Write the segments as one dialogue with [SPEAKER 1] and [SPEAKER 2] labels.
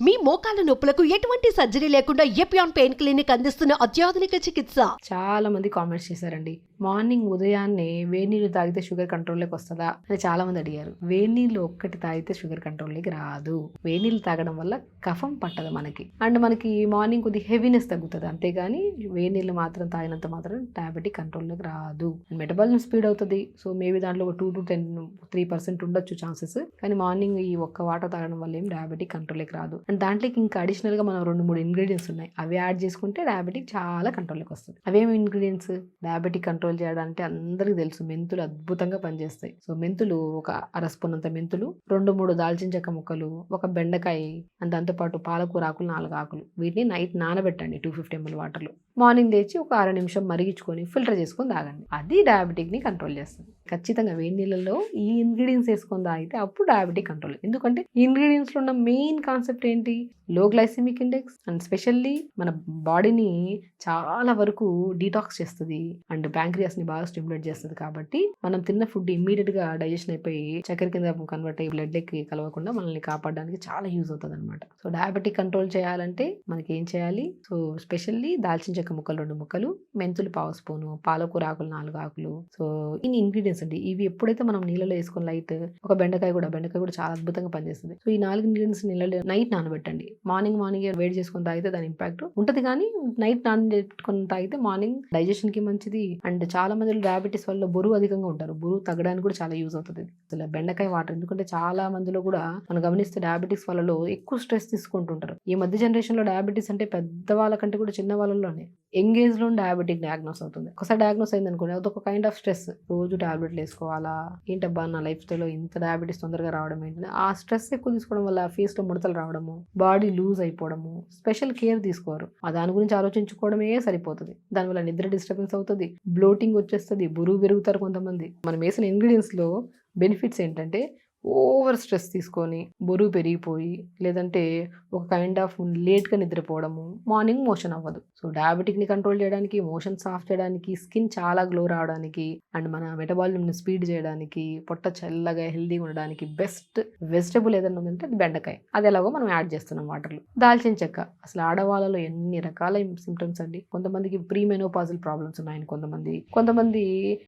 [SPEAKER 1] మీ మోకాల నొప్పులకు ఎటువంటి సర్జరీ లేకుండా ఎపియాన్ పెయిన్ క్లినిక్ అందిస్తున్న అత్యాధునిక చికిత్స.
[SPEAKER 2] చాలా మంది కామెంట్స్ చేశారండి. మార్నింగ్ ఉదయాన్నే వేడి నీళ్ళు తాగితే షుగర్ కంట్రోల్లోకి వస్తుందా అని చాలా మంది అడిగారు. వేడి నీళ్ళు ఒక్కటి తాగితే షుగర్ కంట్రోల్లోకి రాదు. వేడి నీళ్ళు తాగడం వల్ల కఫం పట్టదు మనకి, అండ్ మనకి మార్నింగ్ కొద్దిగా హెవీనెస్ తగ్గుతుంది, అంతేగాని వేడి నీళ్ళు మాత్రం తాగినంత మాత్రం డయాబెటిక్ కంట్రోల్లోకి రాదు. మెటబాలిజం స్పీడ్ అవుతుంది. సో మేబీ దాంట్లో 2 to 3% ఉండొచ్చు ఛాన్సెస్, కానీ మార్నింగ్ ఈ ఒక్క వాటర్ తాగడం వల్ల ఏం డయాబెటిక్ కంట్రోల్లోకి రాదు. అండ్ దాంట్లోకి ఇంకా అడిషనల్గా మనం 2-3 ఇంగ్రీడియంట్స్ ఉన్నాయి, అవి యాడ్ చేసుకుంటే డయాబెటిక్ చాలా కంట్రోల్లోకి వస్తుంది. అవేమి ఇంగ్రీడియంట్స్? డయాబెటిక్ కంట్రోల్ చేయాలంటే అందరికీ తెలుసు, మెంతులు అద్భుతంగా పనిచేస్తాయి. సో మెంతులు ఒక అర స్పూన్ అంత మెంతులు, 2-3 దాల్చిన చెక్క ముక్కలు, ఒక బెండకాయ, అండ్ దాంతోపాటు పాలకూర ఆకులు 4 ఆకులు, వీటిని నైట్ నానబెట్టండి 250 ml వాటర్లో. మార్నింగ్ లేచి ఒక 1/2 నిమిషం మరిగించుకొని ఫిల్టర్ చేసుకొని తాగండి. అది డయాబెటిక్ని కంట్రోల్ చేస్తుంది. ఖచ్చితంగా వేడి నీళ్ళలో ఈ ఇంగ్రీడియంట్స్ వేసుకొని తాగితే అప్పుడు డయాబెటిక్ కంట్రోల్. ఎందుకంటే ఈ ఇంగ్రీడియంట్స్లో ఉన్న మెయిన్ కాన్సెప్ట్ ఏంటి? లో గ్లైసెమిక్ ఇండెక్స్, అండ్ స్పెషల్లీ మన బాడీని చాలా వరకు డీటాక్స్ చేస్తుంది, అండ్ ప్యాంక్రియాస్ని బాగా స్టిమ్యులేట్ చేస్తుంది. కాబట్టి మనం తిన్న ఫుడ్ ఇమ్మీడియట్గా డైజెషన్ అయిపోయి చక్కెర కింద కన్వర్ట్ అయ్యి బ్లడ్లోకి కలవకుండా మనల్ని కాపాడడానికి చాలా యూజ్ అవుతుంది అనమాట. సో డయాబెటిక్ కంట్రోల్ చేయాలంటే మనకి ఏం చేయాలి? సో స్పెషల్లీ దాల్చిన చెక్క ముక్కలు 2 ముక్కలు, మెంతులు 1/2 స్పూను, పాలకూర ఆకులు 4 ఆకులు. సో ఇన్ని ఇంగ్రీడియంట్స్ అండి. ఇవి ఎప్పుడైతే మనం నీళ్ళలో వేసుకొని లైట్, ఒక బెండకాయ కూడా చాలా అద్భుతంగా పనిచేస్తుంది. సో ఈ 4 ఇంగ్రీడియంట్స్ నీళ్ళలో నైట్ నానబెట్టండి. మార్నింగ్ వేడి చేసుకొని తాగితే దాని ఇంపాక్ట్ ఉంటుంది, కానీ నైట్ నానబెట్టుకొని తాగితే మార్నింగ్ డైజెషన్ కి మంచిది. అండ్ చాలా మంది డయాబెటీస్ వల్ల బరువు అధికంగా ఉంటారు, బరువు తగ్గడానికి కూడా చాలా యూజ్ అవుతుంది అసలు బెండకాయ వాటర్. ఎందుకంటే చాలా మందిలో కూడా మనం గమనిస్తే డయాబెటీస్ వాళ్ళలో ఎక్కువ స్ట్రెస్ తీసుకుంటుంటారు. ఈ మధ్య జనరేషన్ లో డయాబెటీస్ అంటే పెద్ద వాళ్ళకంటే కూడా చిన్న వాళ్ళలోనే యంగ్ ఏజ్ లో డయాబెటిక్ డయాగ్నోస్ అవుతుంది. ఒకసారి డయాగ్నోస్ అయింది అనుకోండి, అదొక కైండ్ ఆఫ్ స్ట్రెస్. రోజు టాబ్లెట్లు వేసుకోవాలా, ఏంటబ్బా నా లైఫ్ స్టైల్లో ఇంత డయాబెటీస్ తొందరగా రావడం ఏంటి? ఆ స్ట్రెస్ ఎక్కువ తీసుకోవడం వల్ల ఫేస్ లో ముడతలు రావడము, బాడీ లూజ్ అయిపోవడము, స్పెషల్ కేర్ తీసుకోరు. దాని గురించి ఆలోచించుకోవడమే సరిపోతుంది. దానివల్ల నిద్ర డిస్టర్బెన్స్ అవుతుంది, బ్లోటింగ్ వచ్చేస్తుంది, బరువు పెరుగుతారు కొంతమంది. మనం వేసిన ఇంగ్రీడియంట్స్ లో బెనిఫిట్స్ ఏంటంటే ఓవర్ స్ట్రెస్ తీసుకొని బరువు పెరిగిపోయి, లేదంటే ఒక కైండ్ ఆఫ్ లేట్గా నిద్రపోవడము, మార్నింగ్ మోషన్ అవ్వదు. సో డయాబెటిక్ని కంట్రోల్ చేయడానికి, మోషన్ సాఫ్ చేయడానికి, స్కిన్ చాలా గ్లో రావడానికి, అండ్ మన మెటబాలిజంని స్పీడ్ చేయడానికి, పొట్ట చల్లగా హెల్దీగా ఉండడానికి బెస్ట్ వెజిటబుల్ ఏదైనా ఉందంటే అది బెండకాయ. అది ఎలాగో మనం యాడ్ చేస్తున్నాం వాటర్లో. దాల్చిన చెక్క, అసలు ఆడవాళ్ళలో ఎన్ని రకాల సిమ్టమ్స్ అండి. కొంతమందికి ప్రీ మెనోపాజల్ ప్రాబ్లమ్స్ ఉన్నాయని, కొంతమంది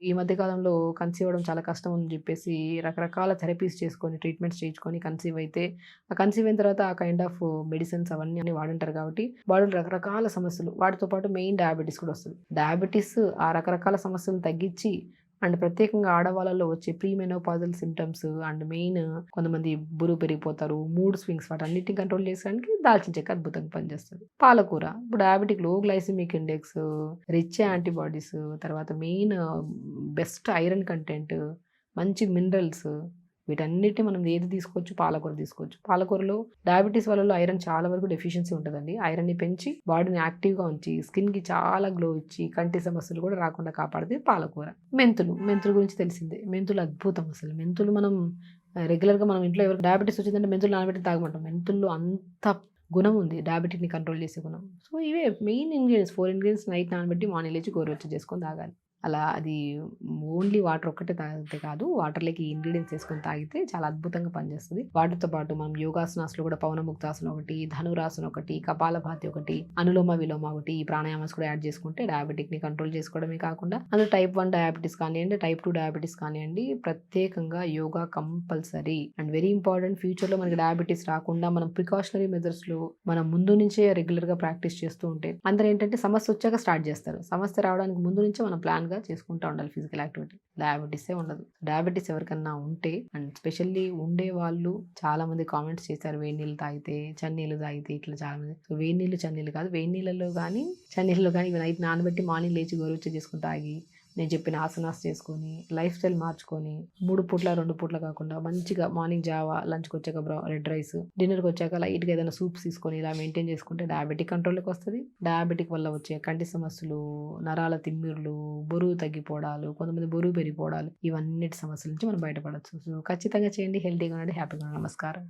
[SPEAKER 2] ఈ మధ్య కాలంలో కన్సీవ్ అవ్వడం చాలా కష్టం అని చెప్పేసి రకరకాల థెరపీస్ చేసుకొని ట్రీట్మెంట్స్ చేయించుకొని కన్సీవ్ అయితే, ఆ కన్సీవ్ అయిన తర్వాత ఆ కైండ్ ఆఫ్ మెడిసిన్స్ అవన్నీ వాడుంటారు. కాబట్టి బాడీలో రకరకాల సమస్యలు, వాటితో పాటు మెయిన్ డయాబెటీస్ కూడా వస్తుంది. డయాబెటీస్ ఆ రకరకాల సమస్యలను తగ్గించి, అండ్ ప్రత్యేకంగా ఆడవాళ్ళలో వచ్చే pre menopausal symptoms, and main కొంతమంది బరువు పెరిగిపోతారు, మూడ్ స్వింగ్స్, వాటన్నిటిని కంట్రోల్ చేసడానికి దాల్చిన చెక్క అద్భుతంగా పనిచేస్తుంది. పాలకూర ఇప్పుడు డయాబెటిక్, లో గ్లైసెమిక్ ఇండెక్స్, రిచ్ యాంటీబాడీస్, తర్వాత మెయిన్ బెస్ట్ ఐరన్ కంటెంట్, మంచి మినరల్స్, వీటన్నిటిని మనం ఏది తీసుకోవచ్చు? పాలకూర తీసుకోవచ్చు. పాలకూరలో డయాబెటీస్ వాళ్ళలో ఐరన్ చాలా వరకు డెఫిషియన్సీ ఉంటుందండి. ఐరన్ని పెంచి బాడీని యాక్టివ్గా ఉంచి, స్కిన్కి చాలా గ్లో ఇచ్చి, కంటి సమస్యలు కూడా రాకుండా కాపాడుతుంది పాలకూర. మెంతుల గురించి తెలిసిందే. మెంతులు అద్భుతం. అసలు మెంతులు మనం రెగ్యులర్గా మనం ఇంట్లో ఎవరికి డయాబెటీస్ వచ్చిందంటే మెంతులు నానబెట్టి తాగమంటాం. మెంతుల్లో అంత గుణం ఉంది, డయాబెటిక్ని కంట్రోల్ చేసే గుణం. సో ఇవే మెయిన్ ఇంగ్రీడియంట్స్. 4 ఇంగ్రీడియంట్స్ నైట్ నానబెట్టి మార్నింగ్ లేచి గోరువెచ్చగా చేసుకొని తాగాలి. అలా అది ఓన్లీ వాటర్ ఒక్కటే తాగితే కాదు, వాటర్లోకి ఈ ఇంగ్రీడియంట్స్ వేసుకొని తాగితే చాలా అద్భుతంగా పనిచేస్తుంది. వాటితో పాటు మనం యోగాసనాస్లో కూడా పవనముక్తాసనం ఒకటి, ధనురాసనం ఒకటి, కపాలభాతి ఒకటి, అనులోమ విలోమ ఒకటి, ఈ ప్రాణాయామాస్ కూడా యాడ్ చేసుకుంటే డయాబెటిక్ని కంట్రోల్ చేసుకోవడమే కాకుండా, అందులో టైప్ 1 డయాబెటీస్ కానివ్వండి, టైప్ 2 డయాబెటీస్ కానివ్వండి, ప్రత్యేకంగా yoga compulsory. And very important, ఫ్యూచర్లో మనకి డయాబెటీస్ రాకుండా మనం ప్రికాషనరీ మెజర్స్లో మనం ముందు నుంచే రెగ్యులర్గా ప్రాక్టీస్ చేస్తూ ఉంటే, అందరూ ఏంటంటే సమస్య వచ్చాక స్టార్ట్ చేస్తారు. సమస్య రావడానికి ముందు నుంచే మనం ప్లాన్ చేసుకుంటూ ఉండాలి ఫిజికల్ యాక్టివిటీ. డయాబెటీసే ఉండదు. డయాబెటీస్ ఎవరికన్నా ఉంటే, అండ్ స్పెషల్లీ ఉండే వాళ్ళు చాలా మంది కామెంట్స్ చేశారు, వేడి నీళ్ళు తాగితే, చన్నీళ్ళు తాగితే, ఇట్లా చాలా మంది. సో వేడి నీళ్ళు చన్నీళ్ళు కాదు, వేడి నీళ్ళలో కానీ చన్నీళ్ళు కానీ ఇవి నైట్ నానబెట్టి మార్నింగ్ లేచి గోరువెచ్చగా చేసుకుని తాగి, నేను చెప్పిన ఆసనాస్ చేసుకొని, లైఫ్ స్టైల్ మార్చుకొని, 3 పూట్ల 2 పూట్ల కాకుండా మంచిగా మార్నింగ్ జావా, లంచ్కి వచ్చాక రెడ్ రైస్, డిన్నర్కి వచ్చాక లైట్గా ఏదైనా సూప్స్ తీసుకొని ఇలా మెయింటైన్ చేసుకుంటే డయాబెటిక్ కంట్రోల్కి వస్తుంది. డయాబెటిక్ వల్ల వచ్చే కంటి సమస్యలు, నరాల తిమ్మిర్లు, బరువు తగ్గిపోవడాలు, కొంతమంది బరువు పెరిగిపోవడాలు, ఇవన్నిటి సమస్యల నుంచి మనం బయటపడవచ్చు. సో ఖచ్చితంగా చేయండి, హెల్తీగా ఉండండి, హ్యాపీగా ఉండండి. నమస్కారం.